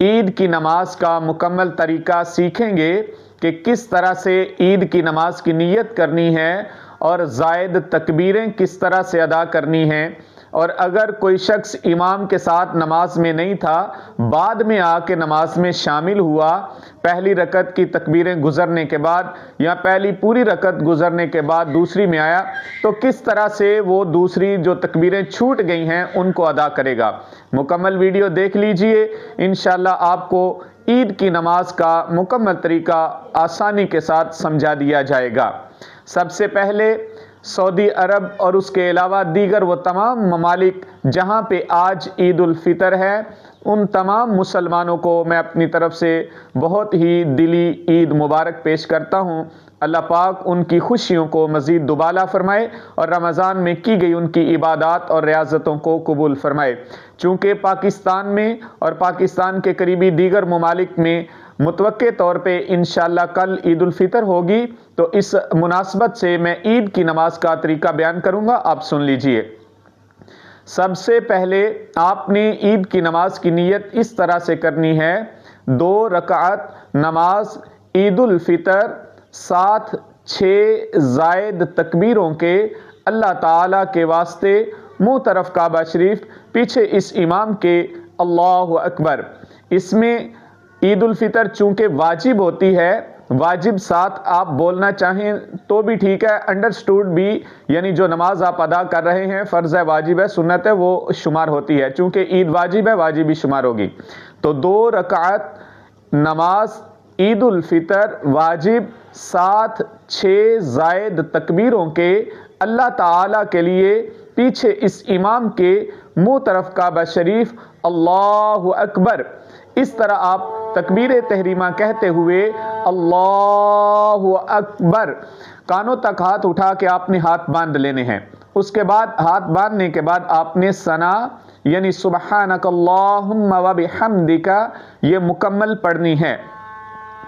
عید کی نماز کا مکمل طریقہ سیکھیں گے کہ کس طرح سے عید کی نماز کی نیت کرنی ہے اور زائد تکبیریں کس طرح سے ادا کرنی ہیں، اور اگر کوئی شخص امام کے ساتھ نماز میں نہیں تھا، بعد میں آ کے نماز میں شامل ہوا، پہلی رکعت کی تکبیریں گزرنے کے بعد یا پہلی پوری رکعت گزرنے کے بعد دوسری میں آیا، تو کس طرح سے وہ دوسری جو تکبیریں چھوٹ گئی ہیں ان کو ادا کرے گا۔ مکمل ویڈیو دیکھ لیجئے، انشاءاللہ آپ کو عید کی نماز کا مکمل طریقہ آسانی کے ساتھ سمجھا دیا جائے گا۔ سب سے پہلے سعودی عرب اور اس کے علاوہ دیگر وہ تمام ممالک جہاں پہ آج عید الفطر ہے، ان تمام مسلمانوں کو میں اپنی طرف سے بہت ہی دلی عید مبارک پیش کرتا ہوں۔ اللہ پاک ان کی خوشیوں کو مزید دوبالا فرمائے اور رمضان میں کی گئی ان کی عبادات اور ریاضتوں کو قبول فرمائے۔ چونکہ پاکستان میں اور پاکستان کے قریبی دیگر ممالک میں متوقع طور پہ انشاءاللہ کل عید الفطر ہوگی، تو اس مناسبت سے میں عید کی نماز کا طریقہ بیان کروں گا، آپ سن لیجئے۔ سب سے پہلے آپ نے عید کی نماز کی نیت اس طرح سے کرنی ہے، 2 رکعت نماز عید الفطر ساتھ 6 زائد تکبیروں کے اللہ تعالیٰ کے واسطے، منہ طرف کعبہ شریف، پیچھے اس امام کے اللہ اکبر۔ اس میں عید الفطر چونکہ واجب ہوتی ہے، واجب ساتھ آپ بولنا چاہیں تو بھی ٹھیک ہے، انڈرسٹوڈ بھی، یعنی جو نماز آپ ادا کر رہے ہیں فرض ہے، واجب ہے، سنت ہے، وہ شمار ہوتی ہے، چونکہ عید واجب ہے، واجب بھی شمار ہوگی۔ تو 2 رکعت نماز عید الفطر واجب ساتھ 6 زائد تکبیروں کے اللہ تعالیٰ کے لیے، پیچھے اس امام کے منہ طرف کعبہ شریف، اللہ اکبر۔ اس طرح آپ تکبیر تحریمہ کہتے ہوئے اللہ اکبر، کانوں تک ہاتھ اٹھا کے آپ نے ہاتھ باندھ لینے ہیں۔ اس کے بعد ہاتھ باندھنے کے بعد آپ نے ثنا یعنی سبحانک اللہم و بحمدک یہ مکمل پڑھنی ہے۔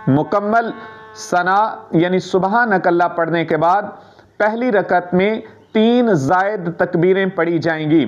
مکمل ثنا یعنی سبحانک اللہ پڑھنے کے بعد پہلی رکعت میں 3 زائد تکبیریں پڑھی جائیں گی۔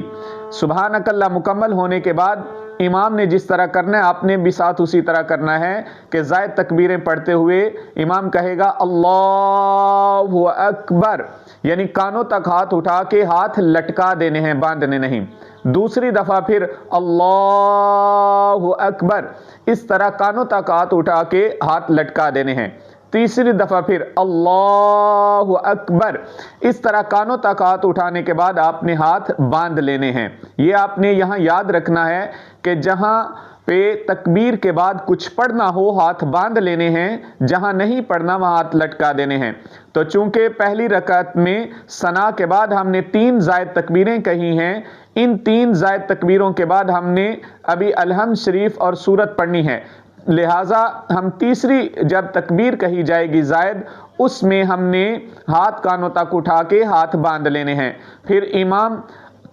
سبحانک اللہ مکمل ہونے کے بعد امام نے جس طرح کرنا ہے آپ نے بھی ساتھ اسی طرح کرنا ہے کہ زائد تکبیریں پڑھتے ہوئے امام کہے گا اللہ اکبر، یعنی کانوں تک ہاتھ اٹھا کے ہاتھ لٹکا دینے ہیں، باندھنے نہیں۔ دوسری دفعہ پھر اللہ اکبر، اس طرح کانوں تک ہاتھ اٹھا کے ہاتھ لٹکا دینے ہیں۔ تیسری دفعہ پھر اللہ اکبر، اس طرح کانوں تک ہاتھ اٹھانے کے بعد آپ نے ہاتھ باندھ لینے ہیں۔ یہ آپ نے یہاں یاد رکھنا ہے کہ جہاں پہ تکبیر کے بعد کچھ پڑھنا ہو ہاتھ باندھ لینے ہیں، جہاں نہیں پڑھنا وہاں ہاتھ لٹکا دینے ہیں۔ تو چونکہ پہلی رکعت میں ثنا کے بعد ہم نے 3 زائد تکبیریں کہی ہیں، ان 3 زائد تکبیروں کے بعد ہم نے ابھی الحمد شریف اور سورت پڑھنی ہے، لہٰذا ہم تیسری جب تکبیر کہی جائے گی زائد، اس میں ہم نے ہاتھ کانوں تک اٹھا کے ہاتھ باندھ لینے ہیں۔ پھر امام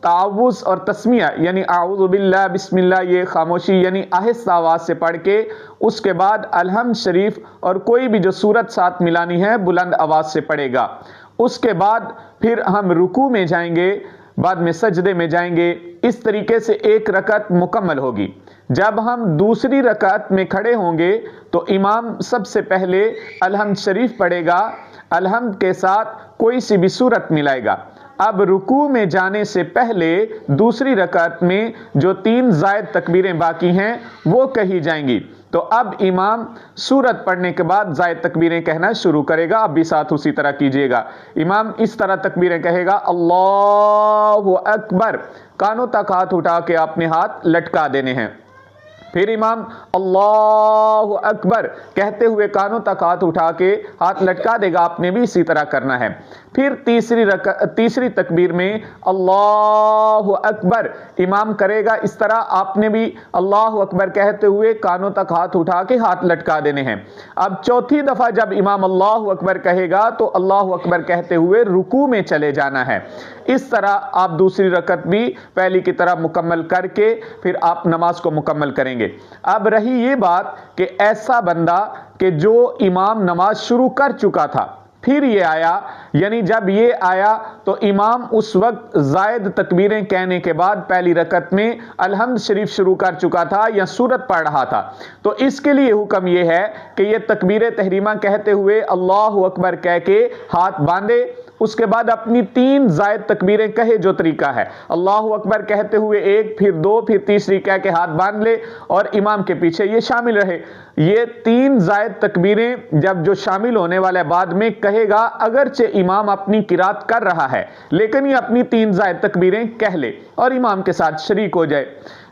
تعوذ اور تسمیہ یعنی اعوذ باللہ بسم اللہ یہ خاموشی یعنی آہستہ آواز سے پڑھ کے، اس کے بعد الحمد شریف اور کوئی بھی جو سورت ساتھ ملانی ہے بلند آواز سے پڑھے گا۔ اس کے بعد پھر ہم رکوع میں جائیں گے، بعد میں سجدے میں جائیں گے۔ اس طریقے سے 1 رکعت مکمل ہوگی۔ جب ہم دوسری رکعت میں کھڑے ہوں گے تو امام سب سے پہلے الحمد شریف پڑھے گا، الحمد کے ساتھ کوئی سی بھی سورت ملائے گا۔ اب رکوع میں جانے سے پہلے دوسری رکعت میں جو 3 زائد تکبیریں باقی ہیں وہ کہی جائیں گی، تو اب امام سورت پڑھنے کے بعد زائد تکبیریں کہنا شروع کرے گا، آپ بھی ساتھ اسی طرح کیجئے گا۔ امام اس طرح تکبیریں کہے گا اللہ اکبر، کانوں تک ہاتھ اٹھا کے آپ نے ہاتھ لٹکا دینے ہیں۔ پھر امام اللہ اکبر کہتے ہوئے کانوں تک ہاتھ اٹھا کے ہاتھ لٹکا دے گا، آپ نے بھی اسی طرح کرنا ہے۔ پھر تیسری تکبیر میں اللہ اکبر امام کرے گا، اس طرح آپ نے بھی اللہ اکبر کہتے ہوئے کانوں تک ہاتھ اٹھا کے ہاتھ لٹکا دینے ہیں۔ اب چوتھی دفعہ جب امام اللہ اکبر کہے گا تو اللہ اکبر کہتے ہوئے رکوع میں چلے جانا ہے۔ اس طرح آپ دوسری رکعت بھی پہلی کی طرح مکمل کر کے پھر آپ نماز کو مکمل کریں گے۔ اب رہی یہ بات کہ ایسا بندہ کہ جو امام نماز شروع کر چکا تھا، پھر یہ آیا، یعنی جب یہ آیا تو امام اس وقت زائد تکبیریں کہنے کے بعد پہلی رکعت میں الحمد شریف شروع کر چکا تھا یا سورت پڑھ رہا تھا، تو اس کے لیے حکم یہ ہے کہ یہ تکبیر تحریمہ کہتے ہوئے اللہ اکبر کہہ کے ہاتھ باندھے، اس کے بعد اپنی 3 زائد تکبیریں کہے جو طریقہ ہے، اللہ اکبر کہتے ہوئے 1، پھر 2، پھر تیسری کہہ کے ہاتھ باندھ لے اور امام کے پیچھے یہ شامل رہے۔ یہ 3 زائد تکبیریں جب جو شامل ہونے والا بعد میں کہے گا، اگرچہ امام اپنی قرات کر رہا ہے لیکن یہ اپنی 3 زائد تکبیریں کہہ لے اور امام کے ساتھ شریک ہو جائے۔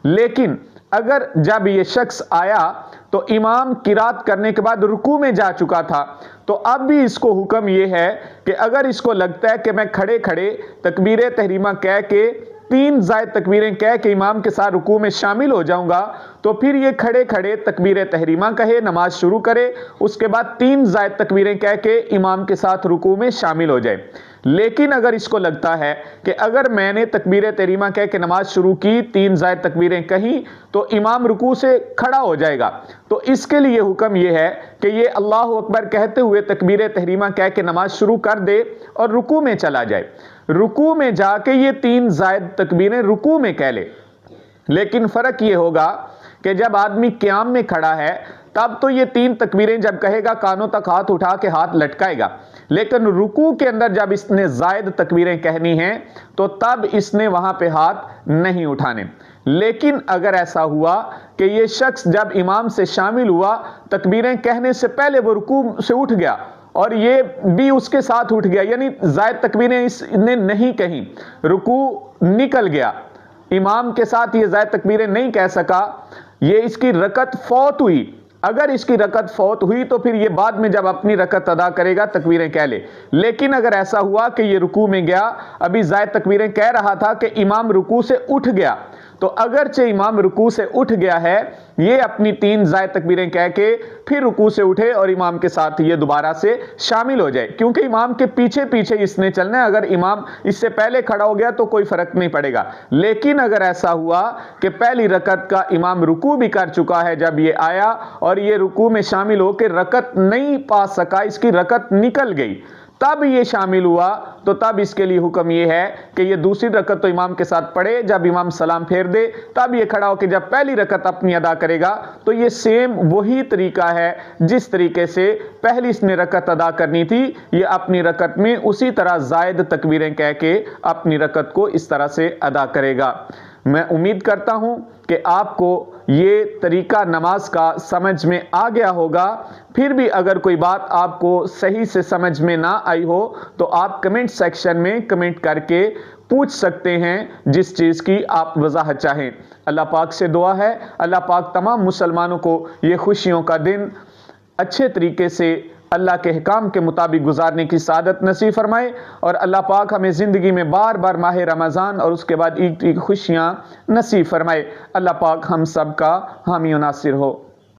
لیکن اگر جب یہ شخص آیا تو امام قرات کرنے کے بعد رکوع میں جا چکا تھا، تو اب بھی اس کو حکم یہ ہے کہ اگر اس کو لگتا ہے کہ میں کھڑے کھڑے تکبیر تحریمہ کہہ کے 3 زائد تکبیریں کہہ کے امام کے ساتھ رکوع میں شامل ہو جاؤں گا، تو پھر یہ کھڑے کھڑے تکبیر تحریمہ کہے، نماز شروع کرے، اس کے بعد 3 زائد تکبیریں کہہ کے امام کے ساتھ رکوع میں شامل ہو جائے۔ لیکن اگر اس کو لگتا ہے کہ اگر میں نے تکبیر تحریمہ کہہ کے نماز شروع کی، 3 زائد تکبیریں کہیں، تو امام رکوع سے کھڑا ہو جائے گا، تو اس کے لیے حکم یہ ہے کہ یہ اللہ اکبر کہتے ہوئے تکبیر تحریمہ کہہ کے نماز شروع کر دے اور رکوع میں چلا جائے، رکوع میں جا کے یہ 3 زائد تکبیریں رکوع میں کہہ لے۔ لیکن فرق یہ ہوگا کہ جب آدمی قیام میں کھڑا ہے تب تو یہ 3 تکبیریں جب کہے گا کانوں تک ہاتھ اٹھا کے ہاتھ لٹکائے گا، لیکن رکوع کے اندر جب اس نے زائد تکبیریں کہنی ہیں تو تب اس نے وہاں پہ ہاتھ نہیں اٹھانے۔ لیکن اگر ایسا ہوا کہ یہ شخص جب امام سے شامل ہوا، تکبیریں کہنے سے پہلے وہ رکوع سے اٹھ گیا اور یہ بھی اس کے ساتھ اٹھ گیا، یعنی زائد تکبیریں اس نے نہیں کہیں، رکوع نکل گیا، امام کے ساتھ یہ زائد تکبیریں نہیں کہہ سکا، یہ اس کی رکعت فوت ہوئی۔ اگر اس کی رکعت فوت ہوئی تو پھر یہ بعد میں جب اپنی رکعت ادا کرے گا تکبیریں کہہ لے۔ لیکن اگر ایسا ہوا کہ یہ رکوع میں گیا، ابھی زائد تکبیریں کہہ رہا تھا کہ امام رکوع سے اٹھ گیا، تو اگرچہ امام رکوع سے اٹھ گیا ہے، یہ اپنی 3 زائد تکبیریں کہہ کے پھر رکوع سے اٹھے اور امام کے ساتھ یہ دوبارہ سے شامل ہو جائے، کیونکہ امام کے پیچھے پیچھے اس نے چلنا ہے، اگر امام اس سے پہلے کھڑا ہو گیا تو کوئی فرق نہیں پڑے گا۔ لیکن اگر ایسا ہوا کہ پہلی رکعت کا امام رکوع بھی کر چکا ہے جب یہ آیا اور یہ رکوع میں شامل ہو کے رکعت نہیں پا سکا، اس کی رکعت نکل گئی، تب یہ شامل ہوا، تو تب اس کے لیے حکم یہ ہے کہ یہ دوسری رکعت تو امام کے ساتھ پڑھے، جب امام سلام پھیر دے تب یہ کھڑا ہو کے جب پہلی رکعت اپنی ادا کرے گا، تو یہ سیم وہی طریقہ ہے جس طریقے سے پہلی اس نے رکعت ادا کرنی تھی، یہ اپنی رکعت میں اسی طرح زائد تکبیریں کہہ کے اپنی رکعت کو اس طرح سے ادا کرے گا۔ میں امید کرتا ہوں کہ آپ کو یہ طریقہ نماز کا سمجھ میں آ گیا ہوگا۔ پھر بھی اگر کوئی بات آپ کو صحیح سے سمجھ میں نہ آئی ہو تو آپ کمنٹ سیکشن میں کمنٹ کر کے پوچھ سکتے ہیں جس چیز کی آپ وضاحت چاہیں۔ اللہ پاک سے دعا ہے اللہ پاک تمام مسلمانوں کو یہ خوشیوں کا دن اچھے طریقے سے اللہ کے احکام کے مطابق گزارنے کی سعادت نصیب فرمائے، اور اللہ پاک ہمیں زندگی میں بار بار ماہ رمضان اور اس کے بعد عید کی خوشیاں نصیب فرمائے۔ اللہ پاک ہم سب کا حامی و ناصر ہو۔